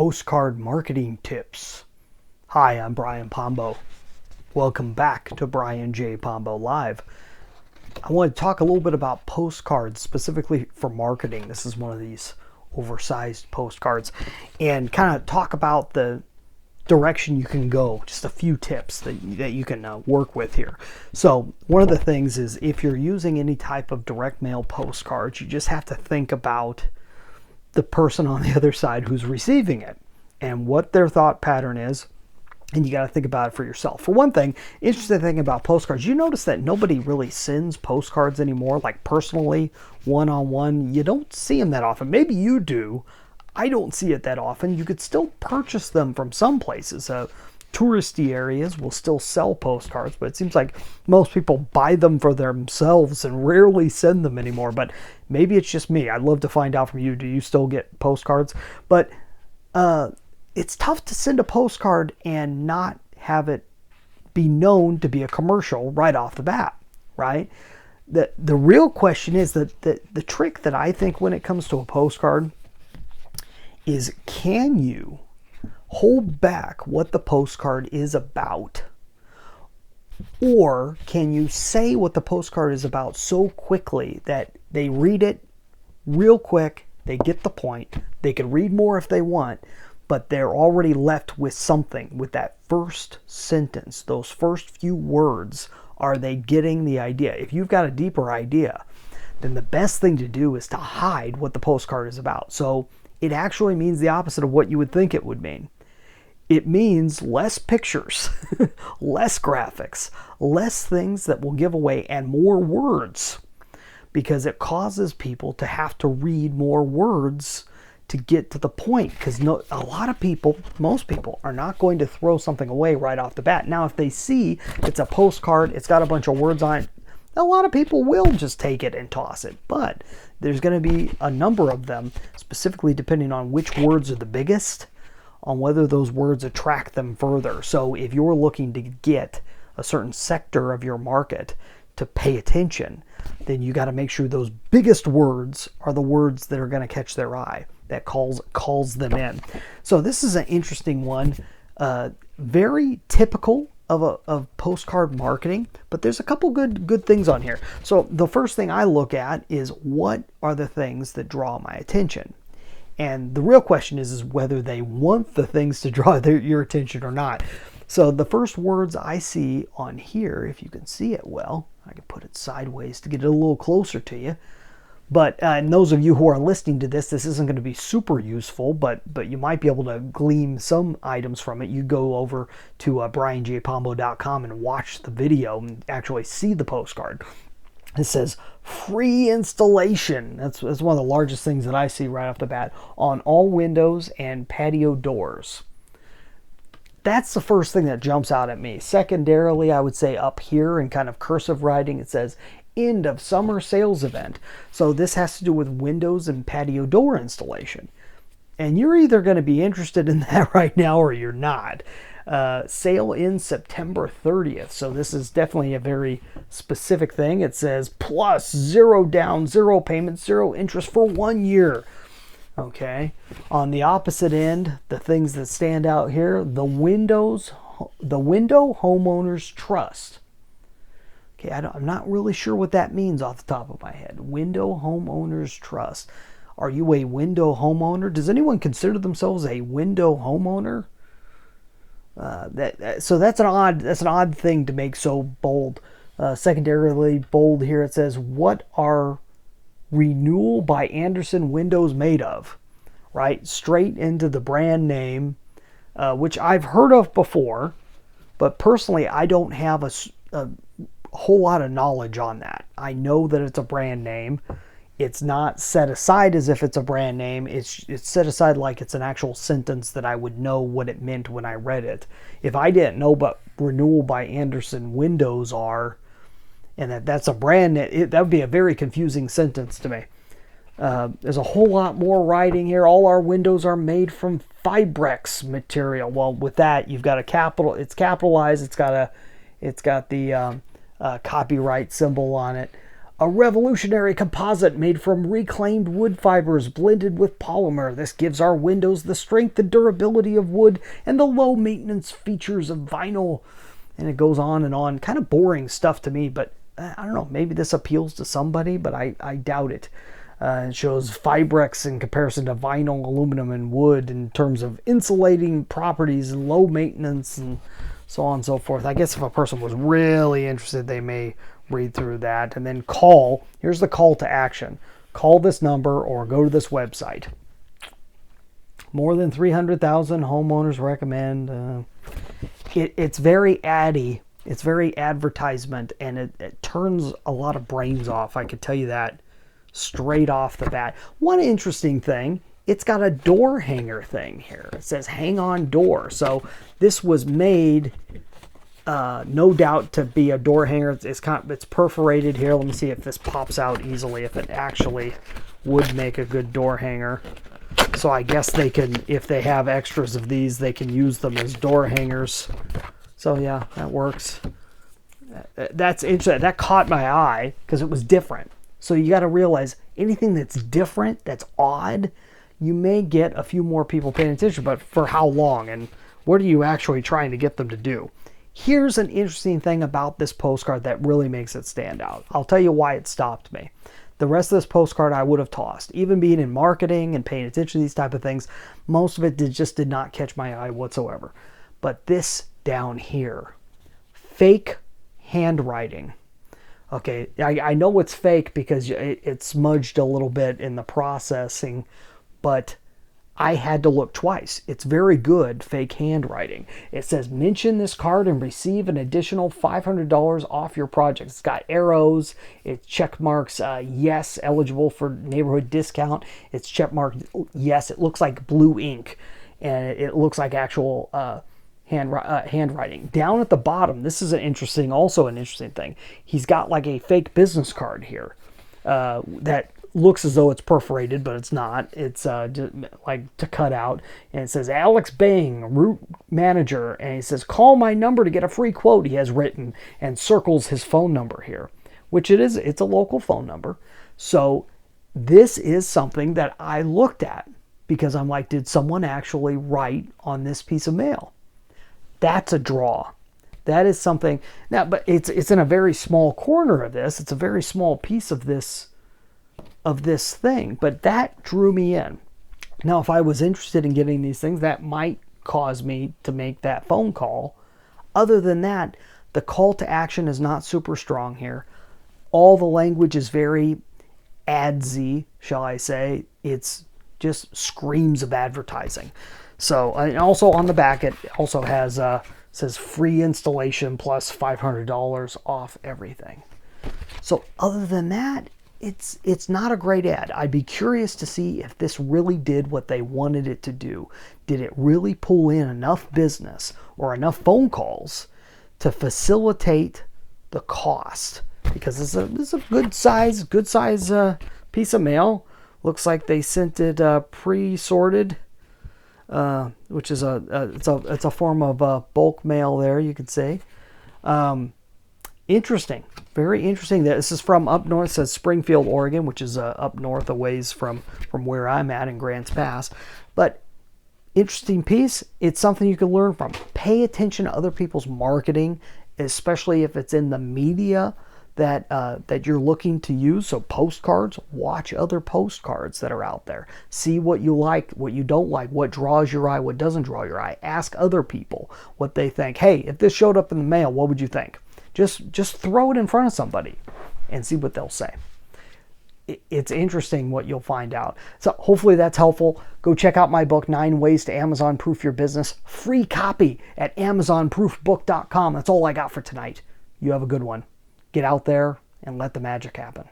Postcard marketing tips. Hi, I'm Brian Pombo. Welcome back to Brian J. Pombo Live. I want to talk a little bit about postcards, specifically for marketing. This is one of these oversized postcards, and kind of talk about the direction you can go. Just a few tips that you can work with here. So one of the things is, if you're using any type of direct mail postcards, you just have to think about the person on the other side who's receiving it and what their thought pattern is, and you got to think about it for yourself. For one thing, interesting thing about postcards, you notice that nobody really sends postcards anymore, like personally, one-on-one. You don't see them that often. Maybe you do. I don't see it that often. You could still purchase them from some places. Touristy areas will still sell postcards, but it seems like most people buy them for themselves and rarely send them anymore. But maybe it's just me. I'd love to find out from you. Do you still get postcards? But it's tough to send a postcard and not have it be known to be a commercial right off the bat, right? The real question is that the trick that I think when it comes to a postcard is, can you hold back what the postcard is about? Or can you say what the postcard is about so quickly that they read it real quick, they get the point, they can read more if they want, but they're already left with something with that first sentence, those first few words. Are they getting the idea? If you've got a deeper idea, then the best thing to do is to hide what the postcard is about. So it actually means the opposite of what you would think it would mean. It means less pictures, less graphics, less things that will give away, and more words, because it causes people to have to read more words to get to the point. Because a lot of people, most people, are not going to throw something away right off the bat. Now, if they see it's a postcard, it's got a bunch of words on it, a lot of people will just take it and toss it. But there's going to be a number of them, specifically depending on which words are the biggest, on whether those words attract them further. So if you're looking to get a certain sector of your market to pay attention, then you got to make sure those biggest words are the words that are going to catch their eye, that calls them in. So this is an interesting one, very typical of postcard marketing, but there's a couple good things on here. So the first thing I look at is, what are the things that draw my attention? And the real question is whether they want the things to draw your attention or not. So the first words I see on here, if you can see it well, I can put it sideways to get it a little closer to you. But and those of you who are listening to this isn't going to be super useful, but you might be able to glean some items from it. You go over to brianjpombo.com and watch the video and actually see the postcard. It says free installation. That's one of the largest things that I see right off the bat, on all windows and patio doors. That's the first thing that jumps out at me. Secondarily, I would say up here in kind of cursive writing, it says end of summer sales event. So this has to do with windows and patio door installation. And you're either going to be interested in that right now or you're not. Sale in September 30th. So this is definitely a very specific thing. It says plus 0 down, 0 payment, 0 interest for 1 year. Okay. On the opposite end, the things that stand out here, the window homeowners trust. Okay, I'm not really sure what that means off the top of my head. Window homeowners trust. Are you a window homeowner? Does anyone consider themselves a window homeowner? So that's an odd thing to make so bold. Secondarily bold here, it says, what are renewal by Andersen windows made of? Right, straight into the brand name, which I've heard of before, but personally I don't have a whole lot of knowledge on that. I know that it's a brand name. It's not set aside as if it's a brand name. It's set aside like it's an actual sentence that I would know what it meant when I read it. If I didn't know what renewal by Andersen windows are, and that's a brand name, that would be a very confusing sentence to me. There's a whole lot more writing here. All our windows are made from Fibrex material. Well, with that, you've got a capital. It's capitalized. It's got the copyright symbol on it. A revolutionary composite made from reclaimed wood fibers blended with polymer. This gives our windows the strength and durability of wood and the low maintenance features of vinyl. And it goes on. Kind of boring stuff to me, but I don't know. Maybe this appeals to somebody, but I doubt it. It shows Fibrex in comparison to vinyl, aluminum, and wood in terms of insulating properties and low maintenance and so on and so forth. I guess if a person was really interested, they may read through that. And then call. Here's the call to action. Call this number or go to this website. More than 300,000 homeowners recommend. It's very addy. It's very advertisement, and it turns a lot of brains off. I could tell you that straight off the bat. One interesting thing, it's got a door hanger thing here. It says hang on door. So this was made no doubt to be a door hanger. It's perforated here. Let me see if this pops out easily, if it actually would make a good door hanger. So I guess they can, if they have extras of these, they can use them as door hangers. So yeah, that works. That's interesting. That caught my eye because it was different. So you got to realize anything that's different, that's odd, you may get a few more people paying attention, but for how long and what are you actually trying to get them to do? Here's an interesting thing about this postcard that really makes it stand out. I'll tell you why it stopped me. The rest of this postcard I would have tossed. Even being in marketing and paying attention to these type of things, most of it just did not catch my eye whatsoever. But this down here, fake handwriting. Okay, I know it's fake because it smudged a little bit in the processing, but I had to look twice. It's very good fake handwriting. It says, mention this card and receive an additional $500 off your project. It's got arrows. It check marks yes, eligible for neighborhood discount. It's check marked yes. It looks like blue ink, and it looks like actual handwriting. Down at the bottom, this is also an interesting thing. He's got like a fake business card here that looks as though it's perforated, but it's not. It's just like to cut out, and it says Alex Bang, route manager, and he says call my number to get a free quote. He has written and circles his phone number here, which it is. It's a local phone number. So this is something that I looked at because I'm like, did someone actually write on this piece of mail? That's a draw. That is something. Now, but it's in a very small corner of this. It's a very small piece of this thing. But that drew me in. Now, if I was interested in getting these things, that might cause me to make that phone call. Other than that, the call to action is not super strong here. All the language is very adsy, shall I say. It's just screams of advertising. So, and also on the back, it also has says free installation plus $500 off everything. So other than that, it's not a great ad. I'd be curious to see if this really did what they wanted it to do. Did it really pull in enough business or enough phone calls to facilitate the cost? Because this is a good size piece of mail. Looks like they sent it pre-sorted. Which is it's a form of bulk mail there, you could say. Interesting, very interesting. This is from up north. It says Springfield, Oregon, which is up north a ways from where I'm at in Grants Pass. But interesting piece. It's something you can learn from. Pay attention to other people's marketing, especially if it's in the media that you're looking to use. So postcards, watch other postcards that are out there. See what you like, what you don't like, what draws your eye, what doesn't draw your eye. Ask other people what they think. Hey, if this showed up in the mail, what would you think? Just throw it in front of somebody and see what they'll say. It's interesting what you'll find out. So hopefully that's helpful. Go check out my book, 9 Ways to Amazon Proof Your Business. Free copy at amazonproofbook.com. That's all I got for tonight. You have a good one. Get out there and let the magic happen.